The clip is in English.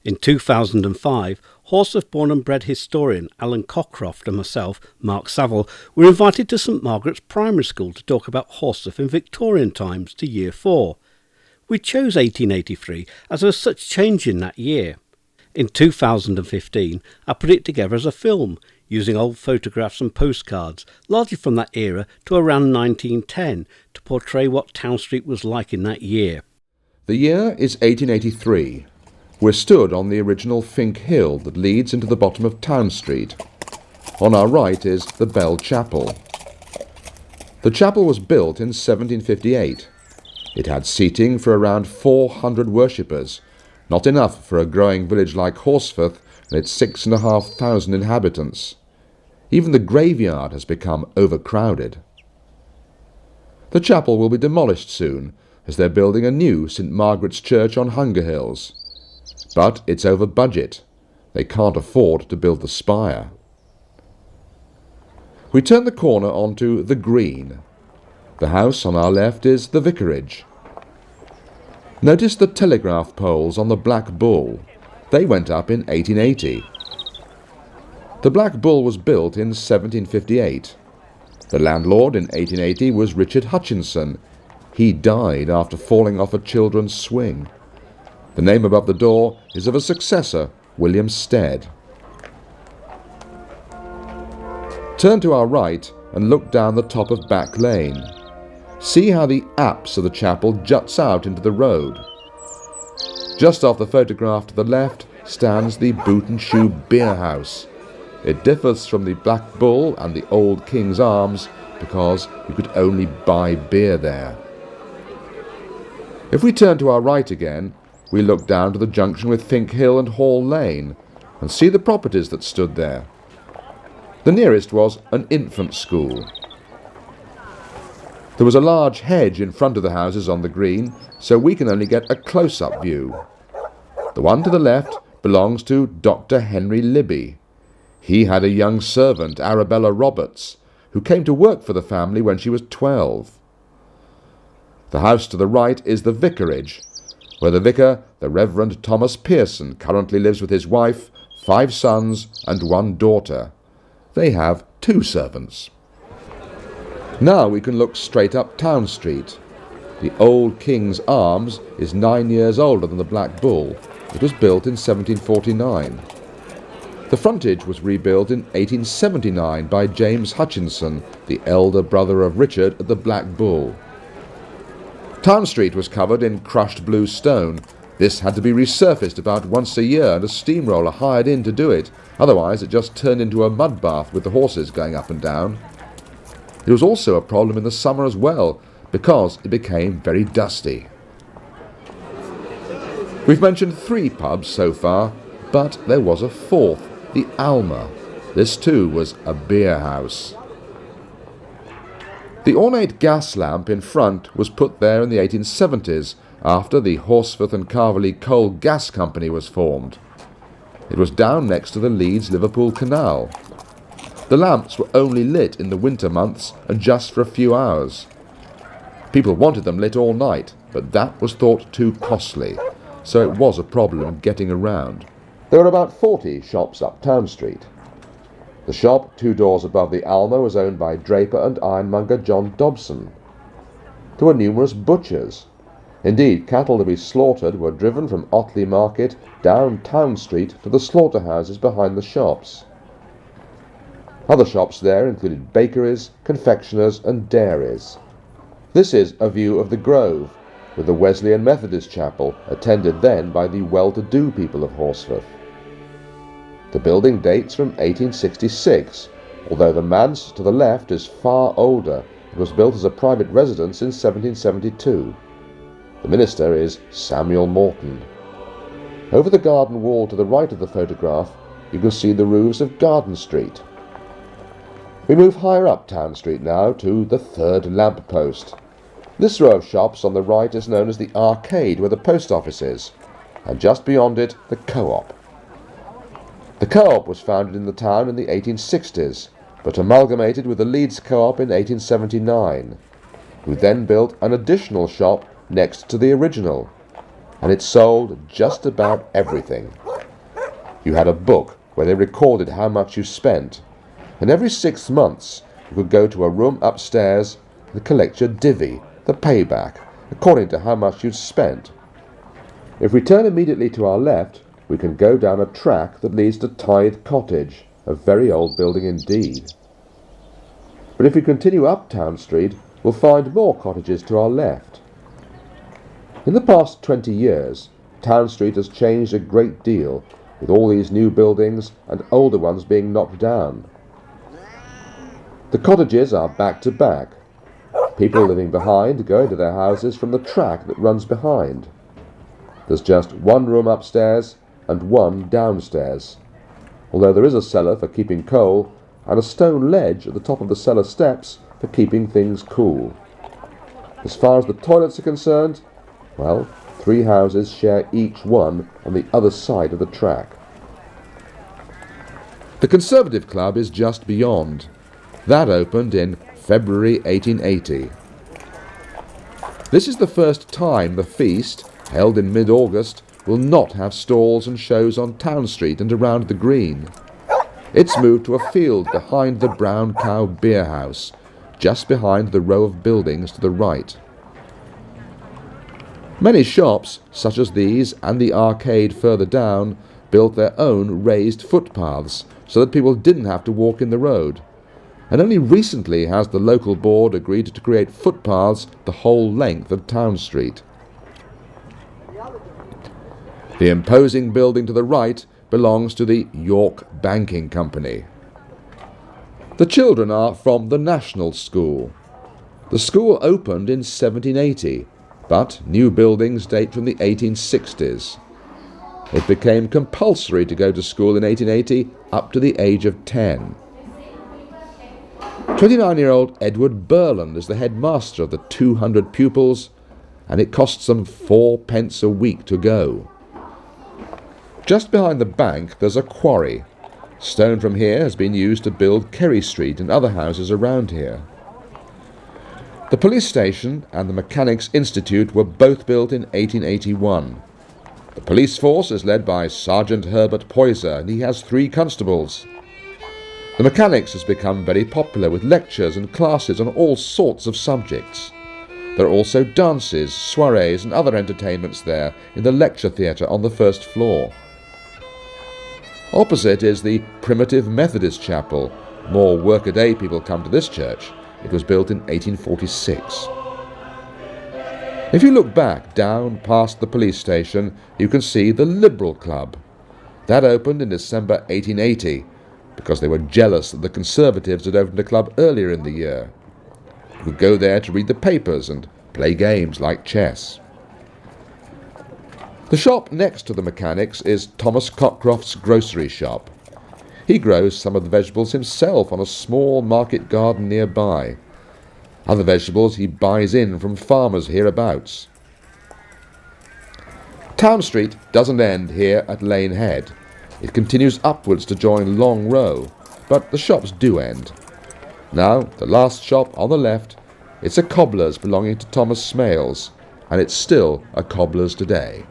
In 2005, Horsforth-born and bred historian Alan Cockcroft and myself, Mark Saville, were invited to St Margaret's Primary School to talk about Horsforth in Victorian times to Year 4. We chose 1883 as there was such change in that year. In 2015, I put it together as a film, using old photographs and postcards, largely from that era to around 1910, to portray what Town Street was like in that year. The year is 1883. We're stood on the original Fink Hill that leads into the bottom of Town Street. On our right is the Bell Chapel. The chapel was built in 1758. It had seating for around 400 worshippers, not enough for a growing village like Horsforth and its 6,500 inhabitants. Even the graveyard has become overcrowded. The chapel will be demolished soon, as they're building a new St Margaret's Church on Hunger Hills. But it's over budget. They can't afford to build the spire. We turn the corner onto the Green. The house on our left is the vicarage. Notice the telegraph poles on the Black Bull. They went up in 1880. The Black Bull was built in 1758. The landlord in 1880 was Richard Hutchinson. He died after falling off a children's swing. The name above the door is of a successor, William Stead. Turn to our right and look down the top of Back Lane. See how the apse of the chapel juts out into the road. Just off the photograph to the left stands the Boot and Shoe Beer House. It differs from the Black Bull and the Old King's Arms because you could only buy beer there. If we turn to our right again, we look down to the junction with Fink Hill and Hall Lane and see the properties that stood there. The nearest was an infant school. There was a large hedge in front of the houses on the green, so we can only get a close-up view. The one to the left belongs to Dr. Henry Libby. He had a young servant, Arabella Roberts, who came to work for the family when she was 12. The house to the right is the vicarage, where the vicar, the Reverend Thomas Pearson, currently lives with his wife, 5 sons and 1 daughter. They have 2 servants. Now we can look straight up Town Street. The Old King's Arms is 9 years older than the Black Bull. It was built in 1749. The frontage was rebuilt in 1879 by James Hutchinson, the elder brother of Richard at the Black Bull. Town Street was covered in crushed blue stone. This had to be resurfaced about once a year and a steamroller hired in to do it. Otherwise it just turned into a mud bath with the horses going up and down. It was also a problem in the summer as well, because it became very dusty. We've mentioned 3 pubs so far, but there was a 4th, the Alma. This too was a beer house. The ornate gas lamp in front was put there in the 1870s, after the Horsforth and Carverley Coal Gas Company was formed. It was down next to the Leeds-Liverpool Canal. The lamps were only lit in the winter months and just for a few hours. People wanted them lit all night, but that was thought too costly, so it was a problem getting around. There were about 40 shops up Town Street. The shop 2 doors above the Alma was owned by draper and ironmonger John Dobson. There were numerous butchers. Indeed, cattle to be slaughtered were driven from Otley Market down Town Street to the slaughterhouses behind the shops. Other shops there included bakeries, confectioners and dairies. This is a view of the Grove, with the Wesleyan Methodist chapel, attended then by the well-to-do people of Horsforth. The building dates from 1866, although the manse to the left is far older. It was built as a private residence in 1772. The minister is Samuel Morton. Over the garden wall to the right of the photograph, you can see the roofs of Garden Street. We move higher up Town Street now to the 3rd lamp post. This row of shops on the right is known as the Arcade, where the post office is, and just beyond it, the Co-op. The Co-op was founded in the town in the 1860s, but amalgamated with the Leeds Co-op in 1879, who then built an additional shop next to the original, and it sold just about everything. You had a book where they recorded how much you spent, and every 6 months you could go to a room upstairs and collect your divvy, the payback, according to how much you'd spent. If we turn immediately to our left, we can go down a track that leads to Tithe Cottage, a very old building indeed. But if we continue up Town Street, we'll find more cottages to our left. In the past 20 years, Town Street has changed a great deal, with all these new buildings and older ones being knocked down. The cottages are back to back. People living behind go into their houses from the track that runs behind. There's just one room upstairs and one downstairs, although there is a cellar for keeping coal and a stone ledge at the top of the cellar steps for keeping things cool. As far as the toilets are concerned, well, 3 houses share each one on the other side of the track. The Conservative Club is just beyond. That opened in February 1880. This is the first time the feast, held in mid-August, will not have stalls and shows on Town Street and around the Green. It's moved to a field behind the Brown Cow Beer House, just behind the row of buildings to the right. Many shops, such as these and the arcade further down, built their own raised footpaths so that people didn't have to walk in the road. And only recently has the local board agreed to create footpaths the whole length of Town Street. The imposing building to the right belongs to the York Banking Company. The children are from the National School. The school opened in 1780, but new buildings date from the 1860s. It became compulsory to go to school in 1880 up to the age of 10. 29-year-old Edward Burland is the headmaster of the 200 pupils, and it costs them 4p a week to go. Just behind the bank there's a quarry. Stone from here has been used to build Kerry Street and other houses around here. The police station and the Mechanics' Institute were both built in 1881. The police force is led by Sergeant Herbert Poyser, and he has 3 constables. The Mechanics has become very popular with lectures and classes on all sorts of subjects. There are also dances, soirees and other entertainments there in the lecture theatre on the first floor. Opposite is the primitive Methodist chapel. More workaday people come to this church. It was built in 1846. If you look back down past the police station, you can see the Liberal Club. That opened in December 1880, because they were jealous that the Conservatives had opened a club earlier in the year. You could go there to read the papers and play games like chess. The shop next to the Mechanics is Thomas Cockcroft's grocery shop. He grows some of the vegetables himself on a small market garden nearby. Other vegetables he buys in from farmers hereabouts. Town Street doesn't end here at Lane Head. It continues upwards to join Long Row, but the shops do end. Now, the last shop on the left, it's a cobbler's belonging to Thomas Smales, and it's still a cobbler's today.